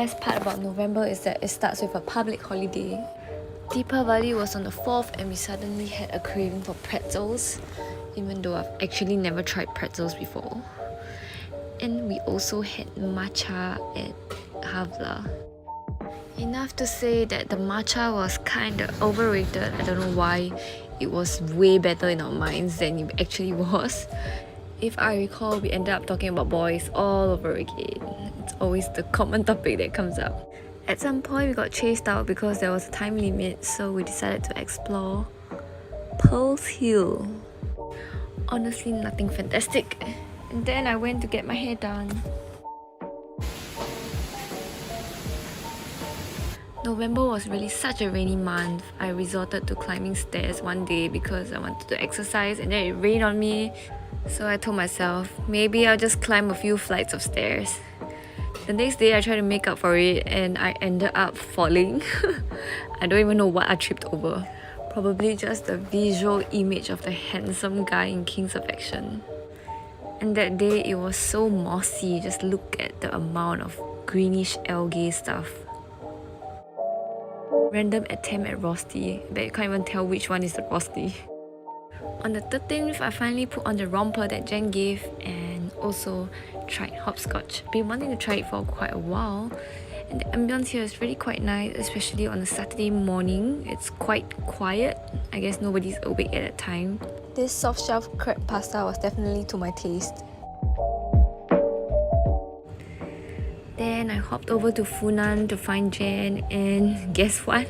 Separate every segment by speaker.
Speaker 1: best part about November is that it starts with a public holiday. Deepavali was on the 4th and we suddenly had a craving for pretzels, even though I've actually never tried pretzels before. And we also had matcha at Hvala. Enough to say that the matcha was kinda overrated. I don't know why. It was way better in our minds than it actually was. If I recall, we ended up talking about boys all over again. It's always the common topic that comes up. At some point we got chased out because there was a time limit, so we decided to explore Pearl's Hill. Honestly, nothing fantastic. And then I went to get my hair done. November was really such a rainy month. I resorted to climbing stairs one day because I wanted to exercise and then it rained on me. So I told myself, maybe I'll just climb a few flights of stairs. The next day I tried to make up for it and I ended up falling. I don't even know what I tripped over. Probably just the visual image of the handsome guy in King's of Action. And that day it was so mossy, just look at the amount of greenish algae stuff. Random attempt at Rosti, but you can't even tell which one is the Rosti. On the 13th, I finally put on the romper that Jen gave and also tried Hopscotch. Been wanting to try it for quite a while, and the ambience here is really quite nice, especially on a Saturday morning. It's quite quiet. I guess nobody's awake at that time. This soft shelf crepe pasta was definitely to my taste. Then I hopped over to Funan to find Jen, and guess what?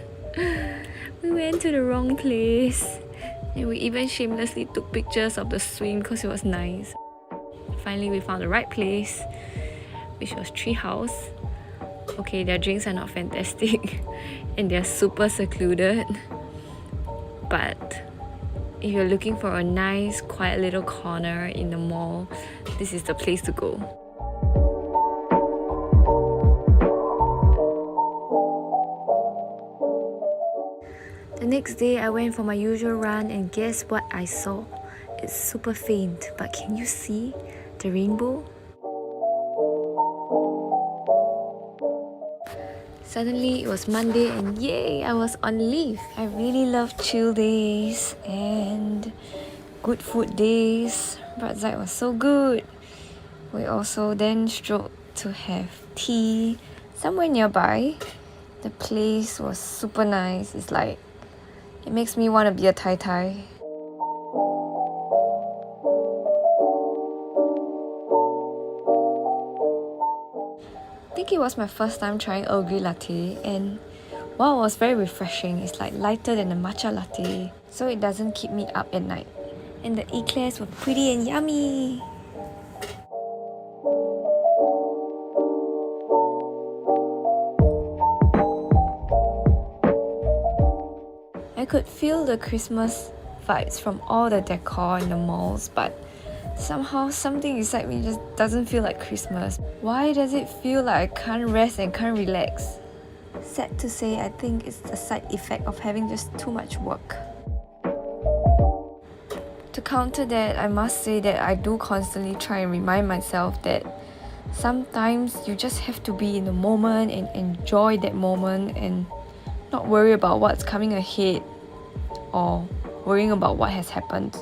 Speaker 1: We went to the wrong place. And we even shamelessly took pictures of the swing because it was nice. Finally, we found the right place, which was TreHaus. Okay, their drinks are not fantastic and they're super secluded. But if you're looking for a nice, quiet little corner in the mall, this is the place to go. The next day, I went for my usual run and guess what I saw? It's super faint, but can you see the rainbow? Suddenly, it was Monday and yay, I was on leave. I really love chill days and good food days. Brotzeit was so good. We also then strolled to have tea somewhere nearby. The place was super nice. It's like, it makes me want to be a Thai. I think it was my first time trying Earl Grey latte and wow, it was very refreshing. It's like lighter than a matcha latte, so it doesn't keep me up at night. And the eclairs were pretty and yummy. I could feel the Christmas vibes from all the decor in the malls, but somehow something inside me just doesn't feel like Christmas. Why does it feel like I can't rest and can't relax? Sad to say, I think it's the side effect of having just too much work. To counter that, I must say that I do constantly try and remind myself that sometimes you just have to be in the moment and enjoy that moment and not worry about what's coming ahead or worrying about what has happened.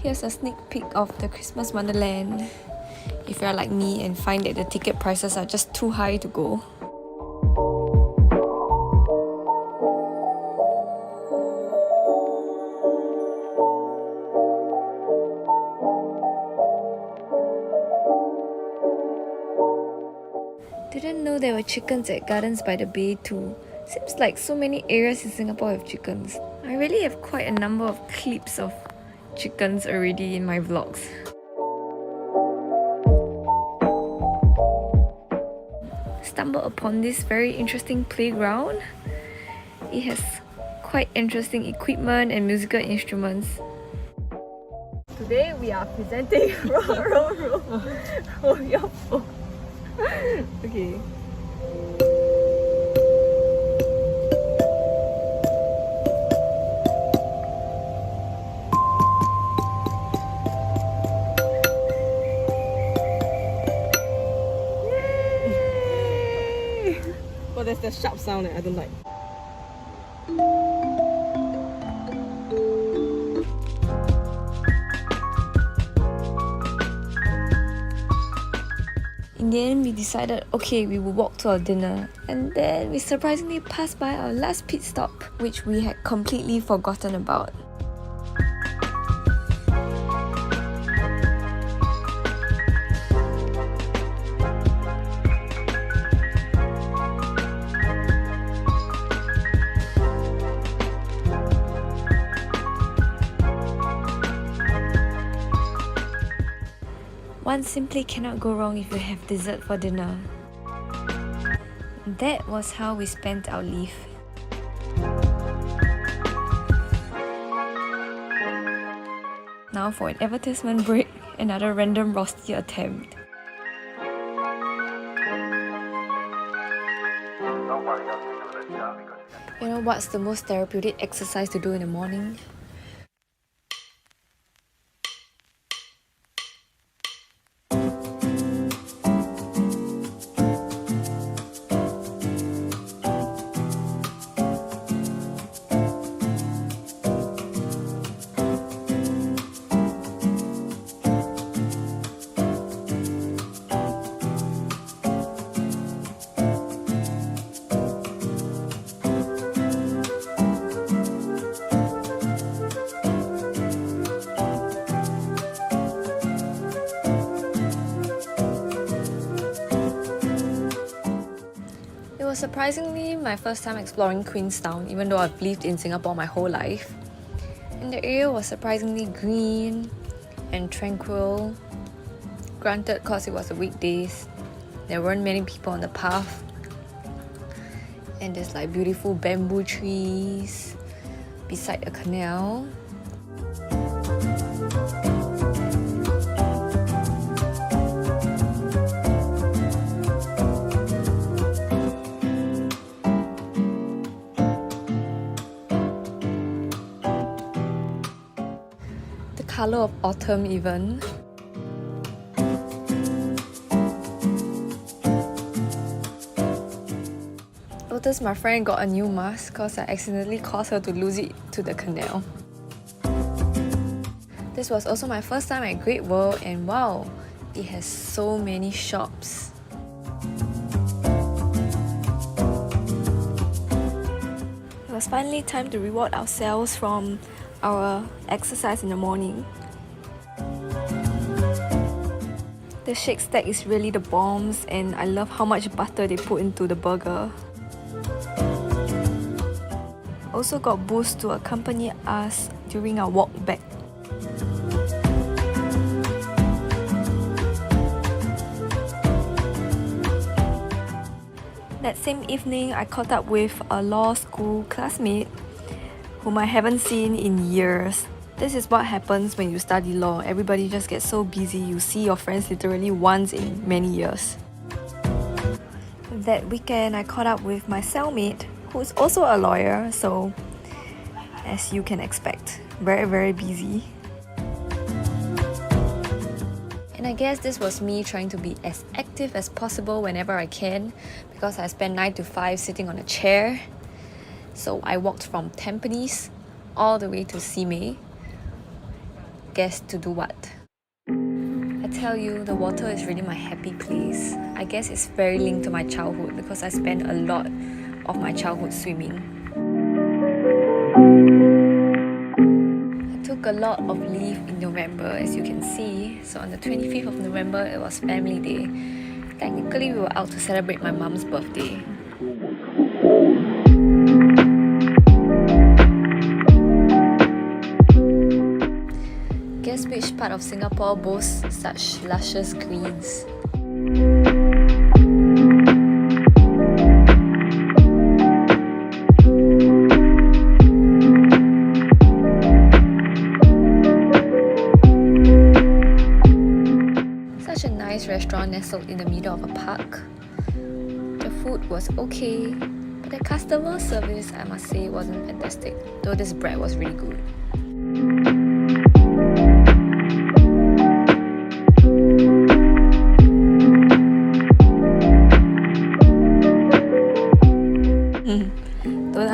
Speaker 1: Here's a sneak peek of the Christmas Wonderland. If you're like me and find that the ticket prices are just too high to go. Didn't know there were chickens at Gardens by the Bay too. Seems like so many areas in Singapore have chickens. I really have quite a number of clips of chickens already in my vlogs. Stumbled upon this very interesting playground. It has quite interesting equipment and musical instruments. Today we are presenting roll your phone. Okay.
Speaker 2: a sharp sound that I don't like.
Speaker 1: In the end, we decided, okay, we will walk to our dinner. And then we surprisingly passed by our last pit stop, which we had completely forgotten about. One simply cannot go wrong if you have dessert for dinner. That was how we spent our leave. Now for an advertisement break, another random rosti attempt. You know what's the most therapeutic exercise to do in the morning? It was surprisingly my first time exploring Queenstown, even though I've lived in Singapore my whole life. And the area was surprisingly green and tranquil. Granted, cause it was the weekdays, there weren't many people on the path. And there's like beautiful bamboo trees beside a canal. Colour of autumn even. Notice my friend got a new mask cause I accidentally caused her to lose it to the canal. This was also my first time at Great World and wow, it has so many shops. It was finally time to reward ourselves from our exercise in the morning. The shake stack is really the bombs and I love how much butter they put into the burger. Also got Boost to accompany us during our walk back. That same evening, I caught up with a law school classmate whom I haven't seen in years. This is what happens when you study law. Everybody just gets so busy, you see your friends literally once in many years. That weekend, I caught up with my cellmate, who is also a lawyer, so as you can expect, very busy. And I guess this was me trying to be as active as possible whenever I can, because I spent 9 to 5 sitting on a chair. So I walked from Tampines all the way to Simei. Guess to do what? I tell you, the water is really my happy place. I guess it's very linked to my childhood because I spent a lot of my childhood swimming. I took a lot of leave in November, as you can see. So on the 25th of November, it was family day. Technically, we were out to celebrate my mom's birthday. Guess which part of Singapore boasts such luscious greens? Such a nice restaurant nestled in the middle of a park. The food was okay, but the customer service, I must say, wasn't fantastic, though this bread was really good.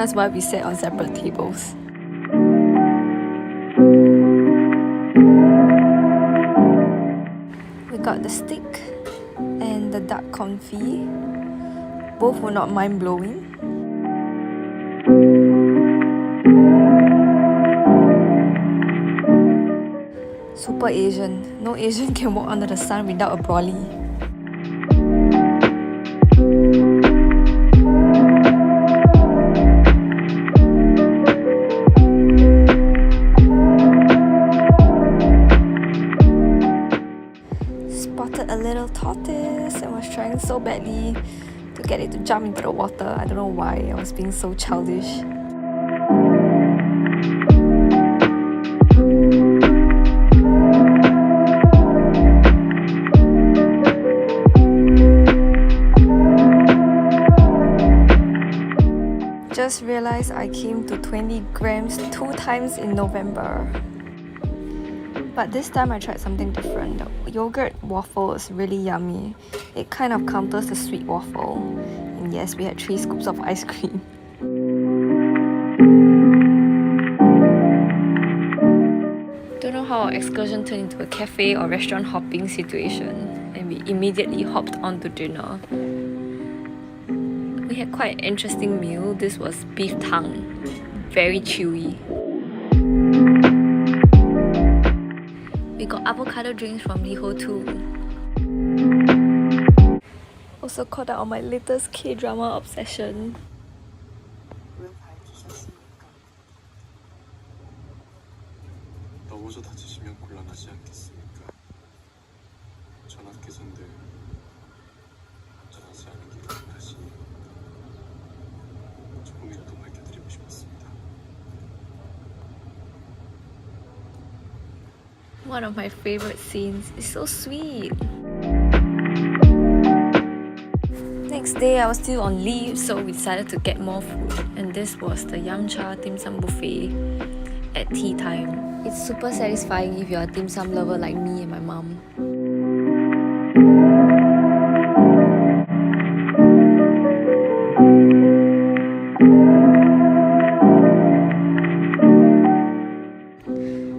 Speaker 1: That's why we sat on separate tables. We got the steak and the duck confit. Both were not mind-blowing. Super Asian. No Asian can walk under the sun without a brolly. Spotted a little tortoise and was trying so badly to get it to jump into the water. I don't know why, I was being so childish. Just realized I came to 20 grams 2 times in November. But this time I tried something different. The yogurt waffle is really yummy. It kind of counters the sweet waffle. And yes, we had 3 scoops of ice cream. Don't know how our excursion turned into a cafe or restaurant hopping situation, and we immediately hopped onto dinner. We had quite an interesting meal. This was beef tongue, very chewy. We got avocado drinks from Liho too. Also caught up on my latest K-drama obsession.
Speaker 2: 너무저 다치시면 곤란하지 않겠습니까? 전하께서인데 안전하지 않은 길을 택하시니 조금이라도 밝혀드리고 싶었습니다.
Speaker 1: One of my favorite scenes. It's so sweet. Next day I was still on leave, so we decided to get more food, and this was the Yam Cha Dim Sum buffet at tea time. It's super satisfying if you're a dim sum lover like me and my mum.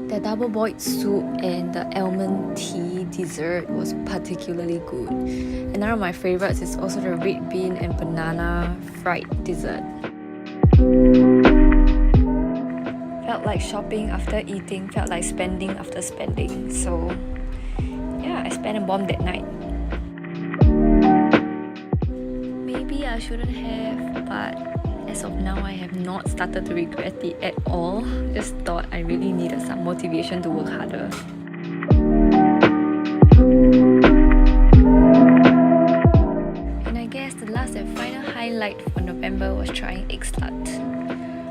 Speaker 1: The double boiled soup and the almond tea dessert was particularly good. Another of my favorites is also the red bean and banana fried dessert. Felt like shopping after eating, felt like spending after spending. So yeah, I spent a bomb that night. Maybe I shouldn't have, but as of now I have not started to regret it at all. Just thought I really needed some motivation to work harder. And I guess the last and final highlight for November was trying egg slut.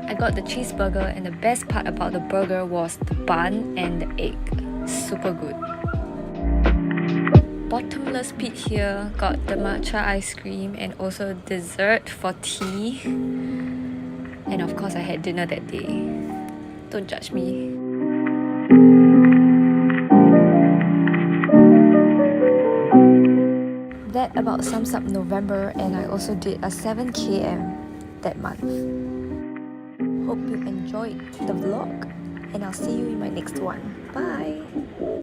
Speaker 1: I got the cheeseburger, and the best part about the burger was the bun and the egg. Super good. Bottomless pit here, got the matcha ice cream and also dessert for tea. And of course I had dinner that day. Don't judge me. That about sums up November, and I also did a 7 km that month. Hope you enjoyed the vlog, and I'll see you in my next one. Bye!